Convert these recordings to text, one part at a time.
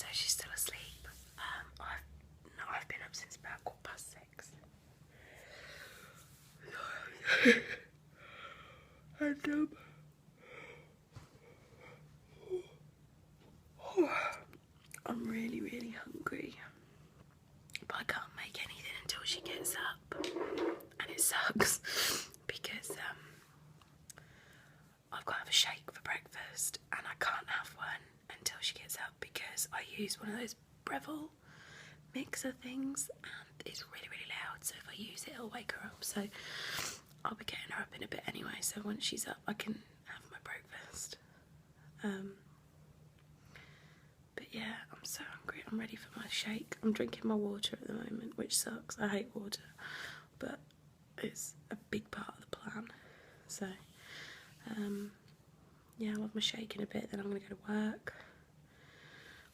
so she's still asleep. I've been up since about 6:15. And I'm really, really hungry, but I can't make anything until she gets up, and it sucks because I've got to have a shake for breakfast, and I can't have one until she gets up because I use one of those Breville mixer things, and it's really, really loud, so if I use it, it'll wake her up. So I'll be getting her up in a bit anyway, so once she's up, I can have my breakfast. But yeah, I'm so hungry. I'm ready for my shake. I'm drinking my water at the moment, which sucks. I hate water, but it's a big part of the plan. So yeah, I'll have my shake in a bit, then I'm going to go to work.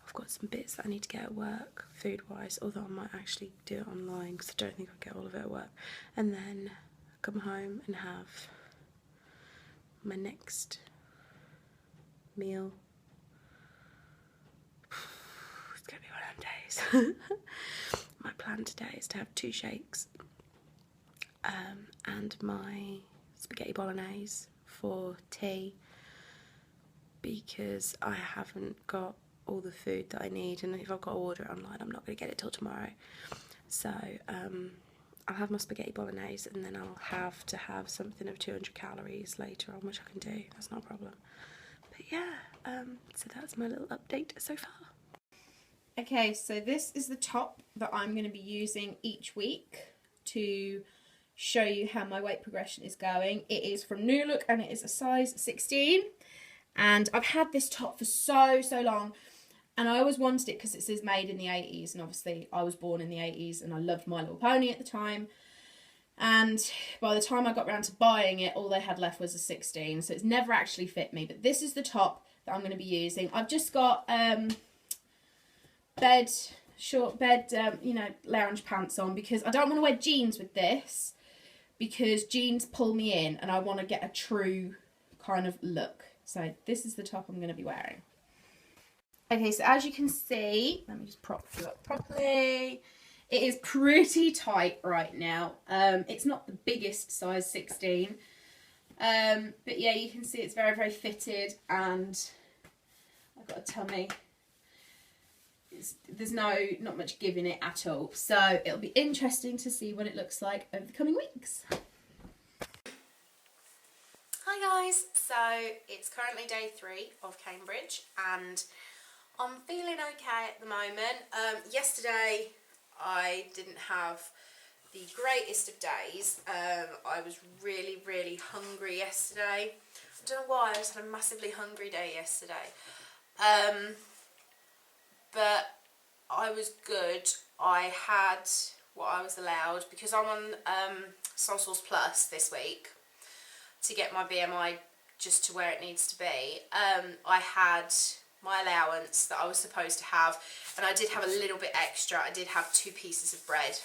I've got some bits that I need to get at work, food-wise, although I might actually do it online because I don't think I'll get all of it at work. And then come home and have my next meal. It's going to be one of them days. My plan today is to have 2 shakes and my spaghetti bolognese for tea, because I haven't got all the food that I need, and if I've got to order it online, I'm not going to get it till tomorrow. So I'll have my spaghetti bolognese, and then I'll have to have something of 200 calories later on, which I can do. That's not a problem. But yeah, so that's my little update so far. Okay, so this is the top that I'm going to be using each week to show you how my weight progression is going. It is from New Look, and it is a size 16. And I've had this top for so long, and I always wanted it because it says made in the 80s, and obviously I was born in the 80s and I loved My Little Pony at the time. And by the time I got round to buying it, all they had left was a 16, so it's never actually fit me. But this is the top that I'm going to be using. I've just got short bed, lounge pants on, because I don't want to wear jeans with this, because jeans pull me in and I want to get a true kind of look. So this is the top I'm going to be wearing. Okay, so as you can see, let me just prop you up properly. It is pretty tight right now. It's not the biggest size 16. But yeah, you can see it's very, very fitted, and I've got a tummy. There's not much give in it at all. So it'll be interesting to see what it looks like over the coming weeks. Hi guys, so it's currently day 3 of Cambridge, and I'm feeling okay at the moment. Yesterday I didn't have the greatest of days. I was really, really hungry yesterday. I don't know why, I just had a massively hungry day yesterday. But I was good. I had what I was allowed, because I'm on Soul Source Plus this week to get my BMI just to where it needs to be. I had my allowance that I was supposed to have, and I did have a little bit extra. I did have 2 pieces of bread,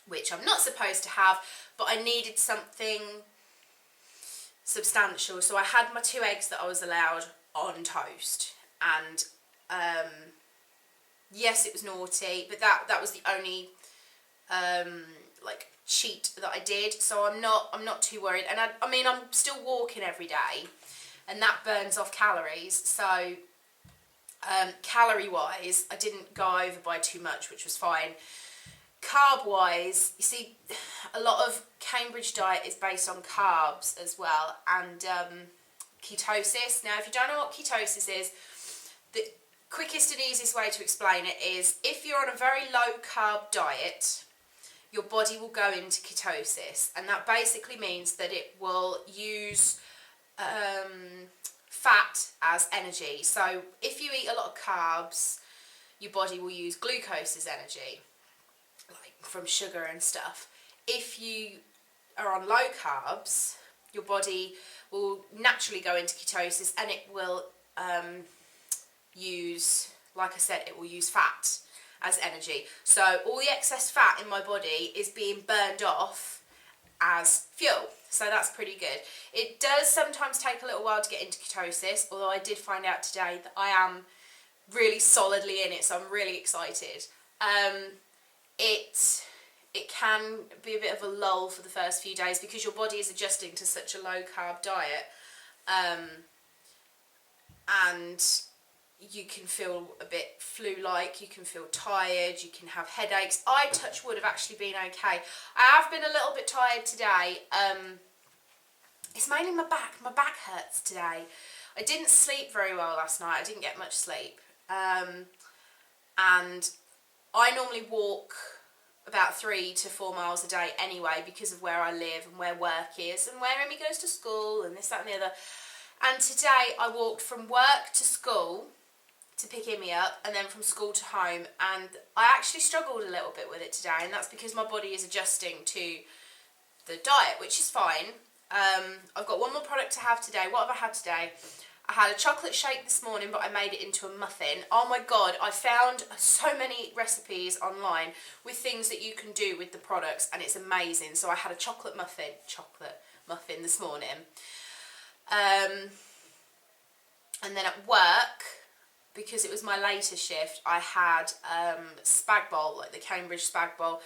which I'm not supposed to have, but I needed something substantial. So I had my 2 eggs that I was allowed on toast, and yes, it was naughty, but that was the only cheat that I did, so I'm not too worried. And I mean, I'm still walking every day, and that burns off calories, so calorie wise I didn't go over by too much, which was fine. Carb wise, you see, a lot of Cambridge diet is based on carbs as well, and ketosis. Now, if you don't know what ketosis is, the quickest and easiest way to explain it is, if you're on a very low carb diet, your body will go into ketosis, and that basically means that it will use fat as energy. So if you eat a lot of carbs, your body will use glucose as energy, like from sugar and stuff. If you are on low carbs, your body will naturally go into ketosis, and it will use, like I said, it will use fat as energy. So all the excess fat in my body is being burned off as fuel. So that's pretty good. It does sometimes take a little while to get into ketosis, although I did find out today that I am really solidly in it, so I'm really excited. It can be a bit of a lull for the first few days because your body is adjusting to such a low carb diet, and you can feel a bit flu-like, you can feel tired, you can have headaches. I, touch wood, have actually been okay. I have been a little bit tired today. It's mainly my back hurts today. I didn't sleep very well last night, I didn't get much sleep, and I normally walk about 3 to 4 miles a day anyway because of where I live and where work is and where Emmy goes to school and this, that and the other. And today I walked from work to school to pick Emmy up and then from school to home, and I actually struggled a little bit with it today, and that's because my body is adjusting to the diet, which is fine. I've got one more product to have today. What have I had today? I had a chocolate shake this morning, but I made it into a muffin. Oh my god, I found so many recipes online with things that you can do with the products, and it's amazing. So I had a chocolate muffin this morning. And then at work, because it was my later shift, I had spag bowl, like the Cambridge spag bowl.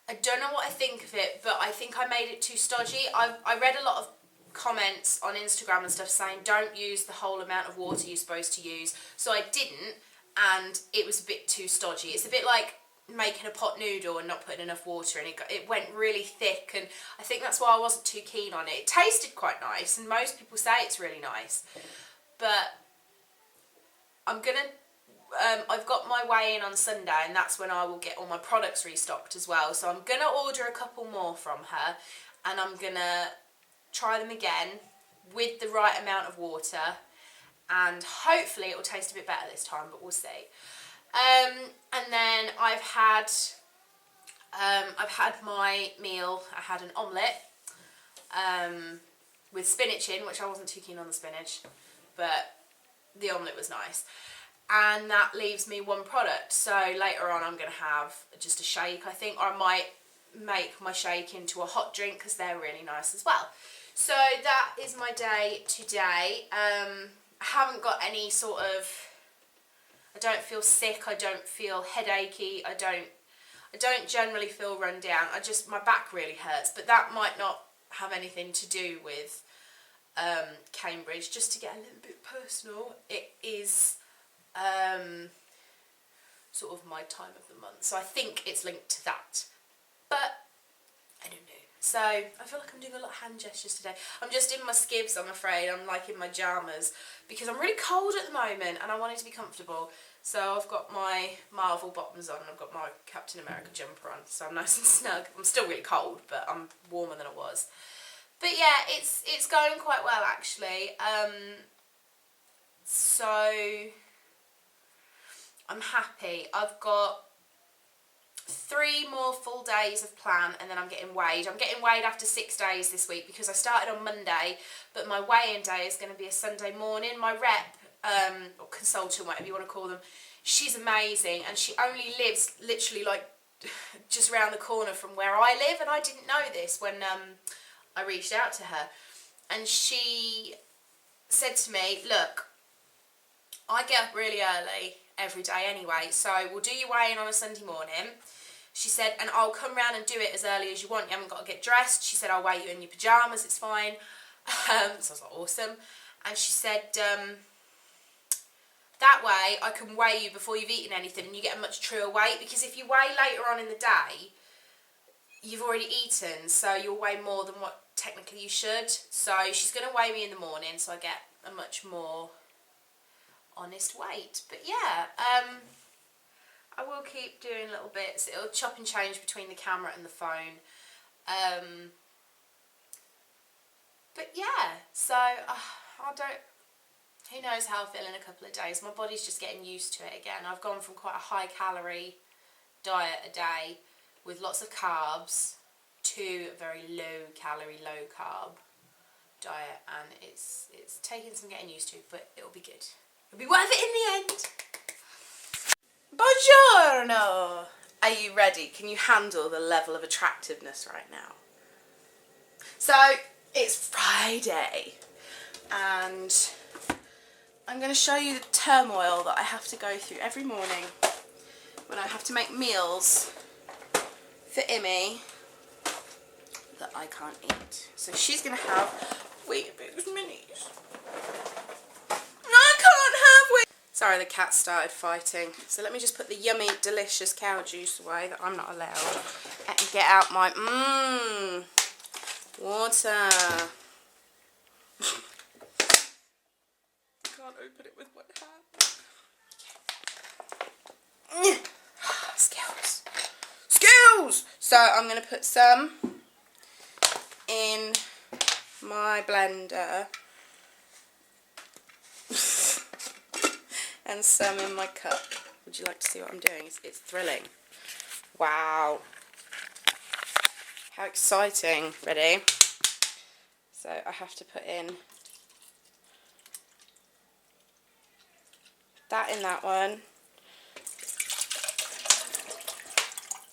I don't know what I think of it, but I think I made it too stodgy. I read a lot of comments on Instagram and stuff saying don't use the whole amount of water you're supposed to use, so I didn't, and it was a bit too stodgy. It's a bit like making a pot noodle and not putting enough water in. It went really thick, and I think that's why I wasn't too keen on it. It tasted quite nice, and most people say it's really nice, but I'm gonna I've got my weigh-in on Sunday, and that's when I will get all my products restocked as well, so I'm gonna order a couple more from her, and I'm gonna try them again with the right amount of water, and hopefully it will taste a bit better this time, but we'll see. And then I've had my meal. I had an omelette with spinach in, which I wasn't too keen on the spinach, but the omelette was nice. And that leaves me one product, so later on I'm going to have just a shake, I think, or I might make my shake into a hot drink because they're really nice as well. So that is my day today. I haven't got any sort of, I don't feel sick, I don't feel headachy, I don't generally feel run down. My back really hurts, but that might not have anything to do with Cambridge. Just to get a little bit personal, it is sort of my time of the month, so I think it's linked to that, but I don't know. So I feel like I'm doing a lot of hand gestures today. I'm just in my skivs, I'm afraid. I'm like in my pyjamas because I'm really cold at the moment and I wanted to be comfortable. So I've got my Marvel bottoms on and I've got my Captain America jumper on, so I'm nice and snug. I'm still really cold, but I'm warmer than I was. But yeah, it's going quite well actually. So I'm happy. I've got 3 more full days of plan and then I'm getting weighed. I'm getting weighed after 6 days this week because I started on Monday, but my weigh-in day is going to be a Sunday morning. My rep, or consultant, whatever you want to call them, she's amazing, and she only lives literally like just around the corner from where I live, and I didn't know this when I reached out to her, and she said to me, look, I get up really early every day anyway, so we'll do your weigh-in on a Sunday morning. She said, and I'll come round and do it as early as you want. You haven't got to get dressed. She said, I'll weigh you in your pyjamas, it's fine. So I was like, awesome. And she said, that way I can weigh you before you've eaten anything and you get a much truer weight, because if you weigh later on in the day, you've already eaten, so you'll weigh more than what technically you should. So she's going to weigh me in the morning so I get a much more honest weight. But yeah, I will keep doing little bits. It'll chop and change between the camera and the phone. But yeah, so who knows how I'll feel in a couple of days. My body's just getting used to it again. I've gone from quite a high calorie diet a day with lots of carbs to a very low calorie, low carb diet, and it's taking some getting used to, but it'll be good. It'll be worth it in the end. Buongiorno! Are you ready? Can you handle the level of attractiveness right now? So, it's Friday, and I'm going to show you the turmoil that I have to go through every morning when I have to make meals for Immy that I can't eat. So she's going to have Weetabix minis. I can't have Weetabix. Sorry, the cat started fighting. So let me just put the yummy, delicious cow juice away that I'm not allowed and get out my water. Can't open it with one hand. Skills. Skills! So I'm going to put some in my blender and some in my cup. Would you like to see what I'm doing? It's thrilling. Wow. How exciting. Ready? So I have to put in that in that one.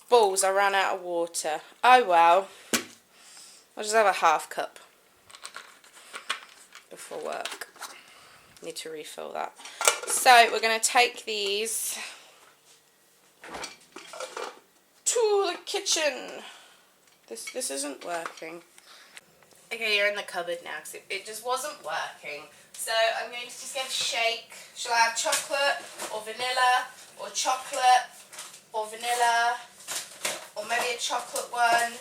Balls, I ran out of water. Oh well. I'll just have a half cup before work. Need to refill that. So we're going to take these to the kitchen. This isn't working. Okay, you're in the cupboard now because it just wasn't working. So I'm going to just get a shake. Shall I have chocolate or vanilla or chocolate or vanilla or maybe a chocolate one?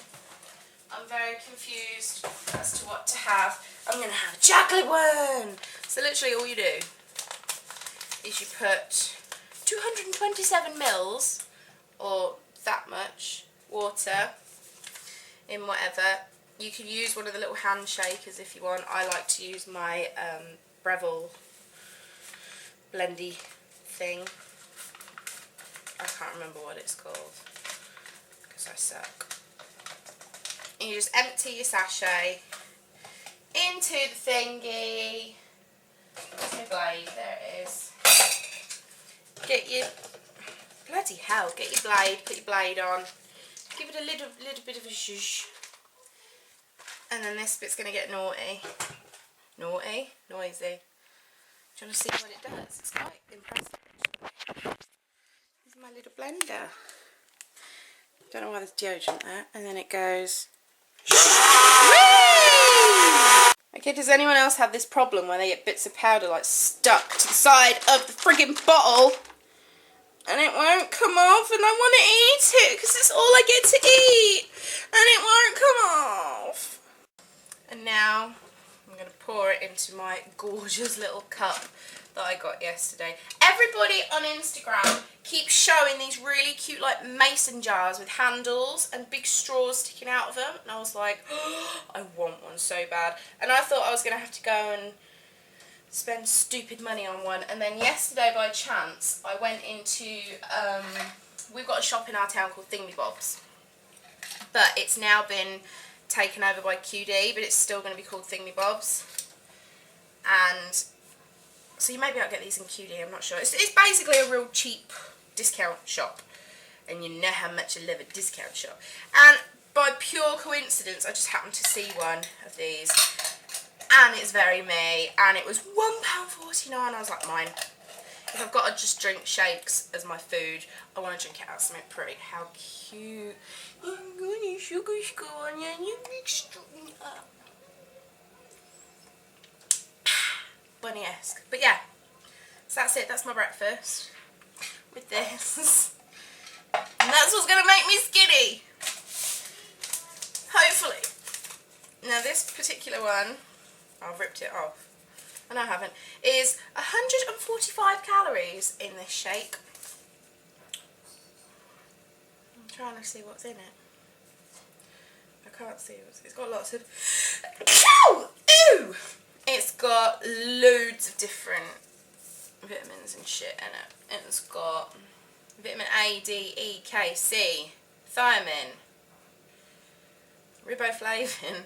I'm very confused as to what to have. I'm going to have a chocolate one. So literally all you do is you put 227 mils or that much water in whatever. You can use one of the little hand shakers if you want. I like to use my Breville blendy thing. I can't remember what it's called because I suck. And you just empty your sachet into the thingy. Where's my blade? There it is. Get your, bloody hell, get your blade, put your blade on. Give it a little bit of a zhuzh. And then this bit's going to get naughty. Naughty? Noisy. Do you want to see what it does? It's quite impressive. This is my little blender. Don't know why there's deodorant there. And then it goes... Okay, does anyone else have this problem where they get bits of powder like stuck to the side of the friggin' bottle and it won't come off and I want to eat it because it's all I get to eat and it won't come off? And now I'm going to pour it into my gorgeous little cup that I got yesterday. Everybody on Instagram keeps showing these really cute like mason jars with handles and big straws sticking out of them, and I was like, oh, I want one so bad. And I thought I was going to have to go and spend stupid money on one, and then yesterday by chance I went into we've got a shop in our town called Thingamybobs, but it's now been taken over by QD, but it's still going to be called Thingamybobs. And so you may be able to get these in QD, I'm not sure. It's basically a real cheap discount shop. And you know how much I love a discount shop. And by pure coincidence, I just happened to see one of these. And it's very me. And it was £1.49. I was like, mine. If I've got to just drink shakes as my food, I want to drink it out of something pretty. How cute. I'm going to sugar on you and you mix it up. Bunny-esque. But yeah, so that's it. That's my breakfast with this. And that's what's going to make me skinny. Hopefully. Now this particular one, I've ripped it off. And I haven't. Is 145 calories in this shake. I'm trying to see what's in it. I can't see what's... It's got lots of... Ooh! It's got loads of different vitamins and shit in it. It's got vitamin A, D, E, K, C, thiamine, riboflavin,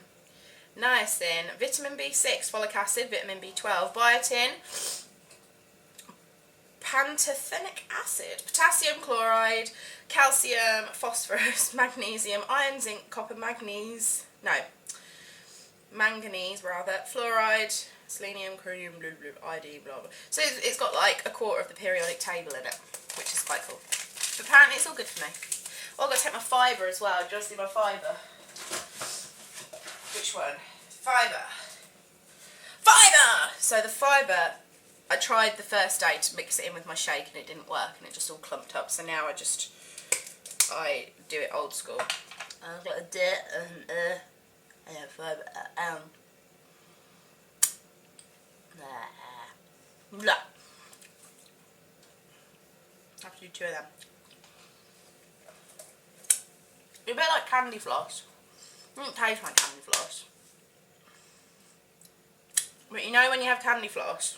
niacin, vitamin B6, folic acid, vitamin B12, biotin, pantothenic acid, potassium chloride, calcium, phosphorus, magnesium, iron, zinc, copper, manganese rather, fluoride, selenium, chromium, blah, blah, ID, blah, blah. So it's got like a quarter of the periodic table in it, which is quite cool. But apparently it's all good for me. Oh, I've got to take my fibre as well. Do you want to see my fibre? Which one? Fibre. Fibre! So the fibre, I tried the first day to mix it in with my shake and it didn't work and it just all clumped up. So now I do it old school. I've got a bit and yeah, fibre blah. Have to do 2 of them. It's a bit like candy floss. It doesn't taste like candy floss. But you know when you have candy floss,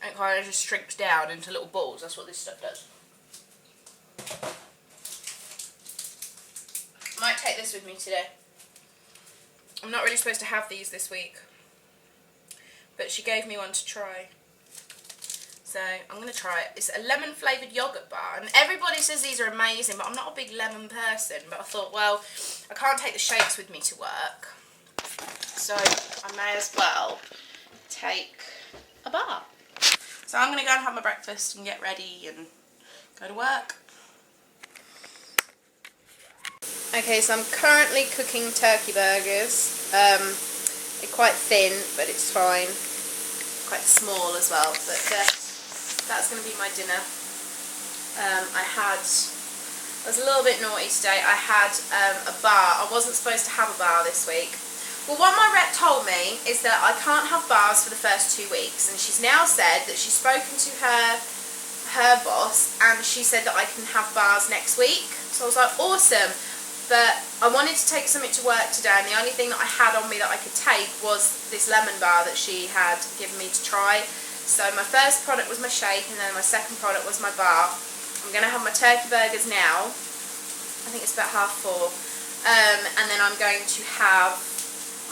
it kind of just shrinks down into little balls. That's what this stuff does. I might take this with me today. I'm not really supposed to have these this week, but she gave me one to try. So I'm going to try it. It's a lemon flavoured yoghurt bar, and everybody says these are amazing, but I'm not a big lemon person. But I thought, well, I can't take the shakes with me to work, so I may as well take a bar. So I'm going to go and have my breakfast and get ready and go to work. Okay, so I'm currently cooking turkey burgers. They're quite thin, but it's fine. Quite small as well, but that's going to be my dinner. I was a little bit naughty today. I had a bar. I wasn't supposed to have a bar this week. Well, what my rep told me is that I can't have bars for the first 2 weeks, and she's now said that she's spoken to her boss, and she said that I can have bars next week. So I was like, awesome. But I wanted to take something to work today, and the only thing that I had on me that I could take was this lemon bar that she had given me to try. So my first product was my shake, and then my second product was my bar. I'm going to have my turkey burgers now. I think it's about 4:30. And then I'm going to have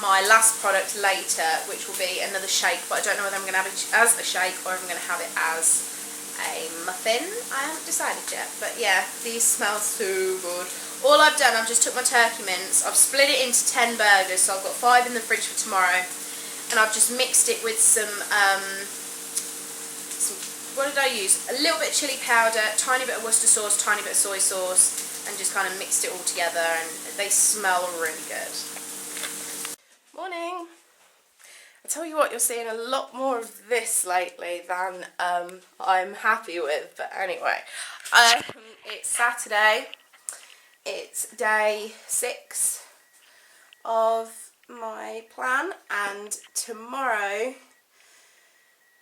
my last product later, which will be another shake, but I don't know whether I'm going to have it as a shake or if I'm going to have it as a muffin. I haven't decided yet, but yeah, these smell so good. All I've done, I've just took my turkey mince, I've split it into 10 burgers, so I've got 5 in the fridge for tomorrow, and I've just mixed it with some what did I use? A little bit of chilli powder, tiny bit of Worcester sauce, tiny bit of soy sauce, and just kind of mixed it all together, and they smell really good. Morning. I tell you what, you're seeing a lot more of this lately than I'm happy with, but anyway, it's Saturday. It's day 6 of my plan, and tomorrow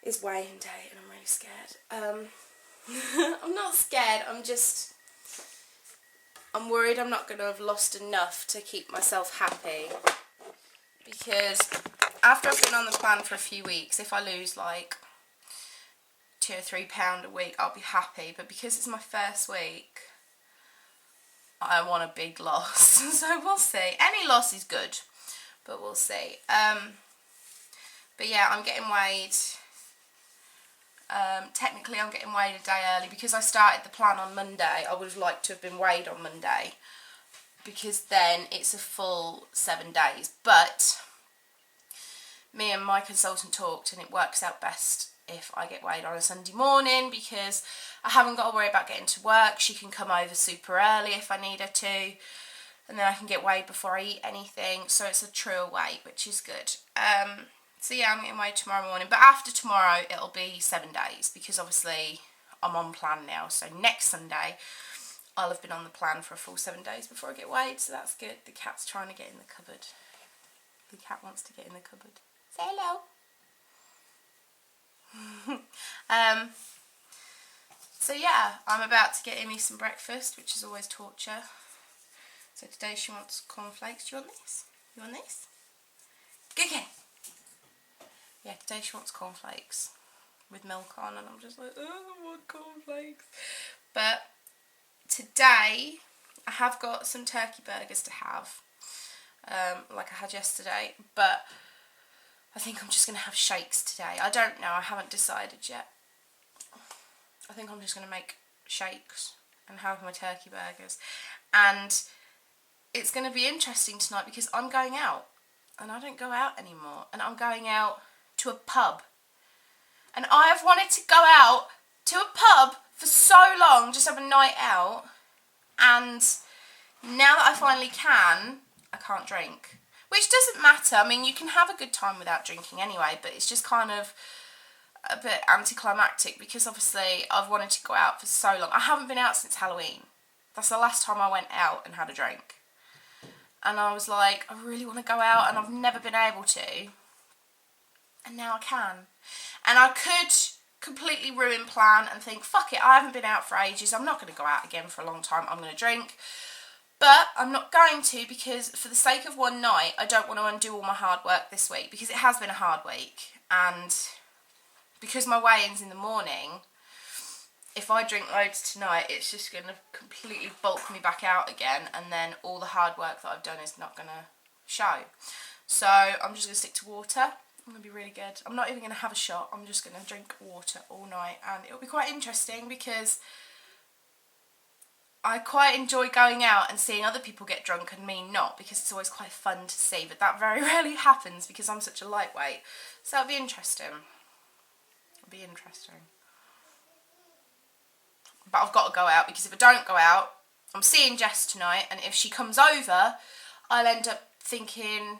is weighing day, and I'm really scared. I'm not scared, I'm worried I'm not going to have lost enough to keep myself happy, because after I've been on the plan for a few weeks, if I lose like 2 or 3 pound a week, I'll be happy, but because it's my first week, I want a big loss. So we'll see. Any loss is good, but we'll see. But yeah, I'm getting weighed. Technically I'm getting weighed a day early because I started the plan on Monday. I would have liked to have been weighed on Monday, because then it's a full 7 days. But me and my consultant talked, and it works out best if I get weighed on a Sunday morning, because I haven't got to worry about getting to work. She can come over super early if I need her to, and then I can get weighed before I eat anything, so it's a truer weight, which is good. So yeah, I'm getting weighed tomorrow morning, but after tomorrow it'll be 7 days, because obviously I'm on plan now, so next Sunday I'll have been on the plan for a full 7 days before I get weighed, so that's good. The cat's trying to get in the cupboard. The cat wants to get in the cupboard. Say hello. So yeah, I'm about to get Amy some breakfast, which is always torture. So today she wants cornflakes. Do you want this? You want this? Okay. Yeah, today she wants cornflakes with milk on, and I'm just like, oh, I want cornflakes. But today I have got some turkey burgers to have, like I had yesterday, but I think I'm just going to have shakes today. I don't know, I haven't decided yet. I think I'm just going to make shakes and have my turkey burgers. And it's going to be interesting tonight because I'm going out, and I don't go out anymore, and I'm going out to a pub. And I have wanted to go out to a pub for so long, just have a night out. And now that I finally can, I can't drink. Which doesn't matter. I mean, you can have a good time without drinking anyway, but it's just kind of a bit anticlimactic because obviously I've wanted to go out for so long. I haven't been out since Halloween. That's the last time I went out and had a drink. And I was like, I really want to go out, and I've never been able to. And now I can. And I could completely ruin plan and think, fuck it, I haven't been out for ages, I'm not going to go out again for a long time, I'm going to drink. But I'm not going to, because for the sake of one night, I don't want to undo all my hard work this week, because it has been a hard week. And because my weigh-in's in the morning, if I drink loads tonight, it's just going to completely bulk me back out again, and then all the hard work that I've done is not going to show. So I'm just going to stick to water. I'm going to be really good. I'm not even going to have a shot. I'm just going to drink water all night, and it'll be quite interesting because I quite enjoy going out and seeing other people get drunk and me not, because it's always quite fun to see, but that very rarely happens because I'm such a lightweight. So it'll be interesting. It'll be interesting. But I've got to go out, because if I don't go out, I'm seeing Jess tonight, and if she comes over, I'll end up thinking,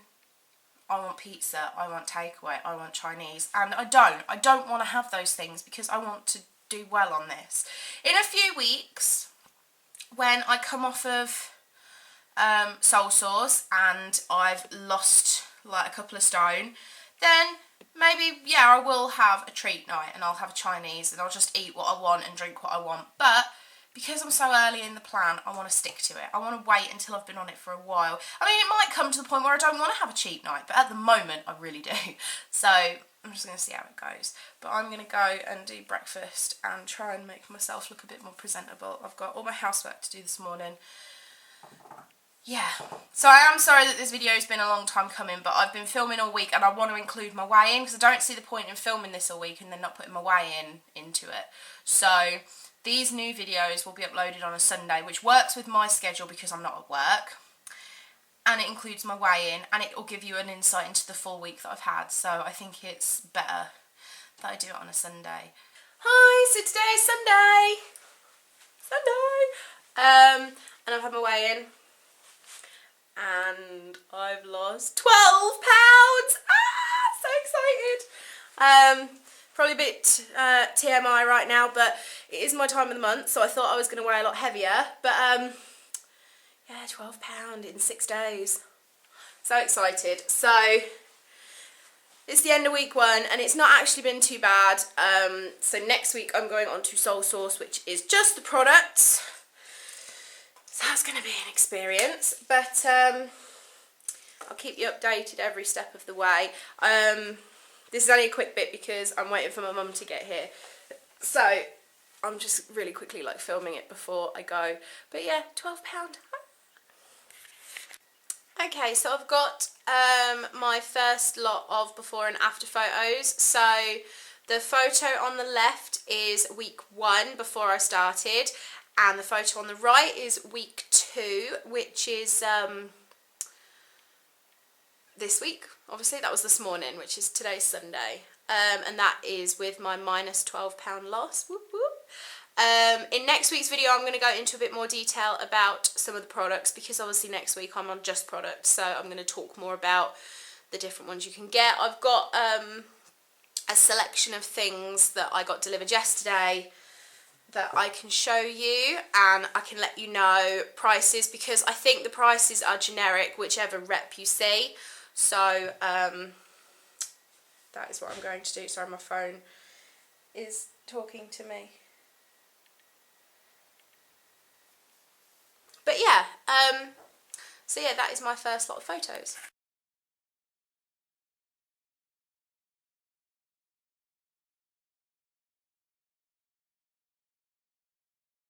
I want pizza, I want takeaway, I want Chinese, and I don't want to have those things because I want to do well on this. In a few weeks, when I come off of Soul Sauce and I've lost like a couple of stone, then maybe, yeah, I will have a treat night and I'll have a Chinese and I'll just eat what I want and drink what I want. But because I'm so early in the plan, I want to stick to it. I want to wait until I've been on it for a while. I mean, it might come to the point where I don't want to have a cheat night, but at the moment, I really do. So I'm just going to see how it goes. But I'm going to go and do breakfast and try and make myself look a bit more presentable. I've got all my housework to do this morning. Yeah, so I am sorry that this video has been a long time coming, but I've been filming all week and I want to include my weigh-in because I don't see the point in filming this all week and then not putting my weigh-in into it. So these new videos will be uploaded on a Sunday, which works with my schedule because I'm not at work. And it includes my weigh-in, and it will give you an insight into the full week that I've had. So I think it's better that I do it on a Sunday. Hi, so today is Sunday. And I've had my weigh-in. And I've lost 12 pounds. Ah, so excited. Probably a bit TMI right now, but it is my time of the month, so I thought I was going to weigh a lot heavier. But yeah, 12 pound in 6 days. So excited. So it's the end of week 1, and it's not actually been too bad. So next week I'm going on to Soul Sauce, which is just the products. So that's going to be an experience, but I'll keep you updated every step of the way. This is only a quick bit because I'm waiting for my mum to get here. So I'm just really quickly like filming it before I go. But yeah, £12. Okay, so I've got my first lot of before and after photos. So the photo on the left is week 1 before I started. And the photo on the right is week 2, which is this week. Obviously, that was this morning, which is today's Sunday. And that is with my minus 12 pound loss. Whoop, whoop. In next week's video, I'm going to go into a bit more detail about some of the products, because obviously next week I'm on just products. So I'm going to talk more about the different ones you can get. I've got a selection of things that I got delivered yesterday that I can show you, and I can let you know prices, because I think the prices are generic whichever rep you see. So that is what I'm going to do. Sorry, my phone is talking to me. But yeah, so yeah, that is my first lot of photos.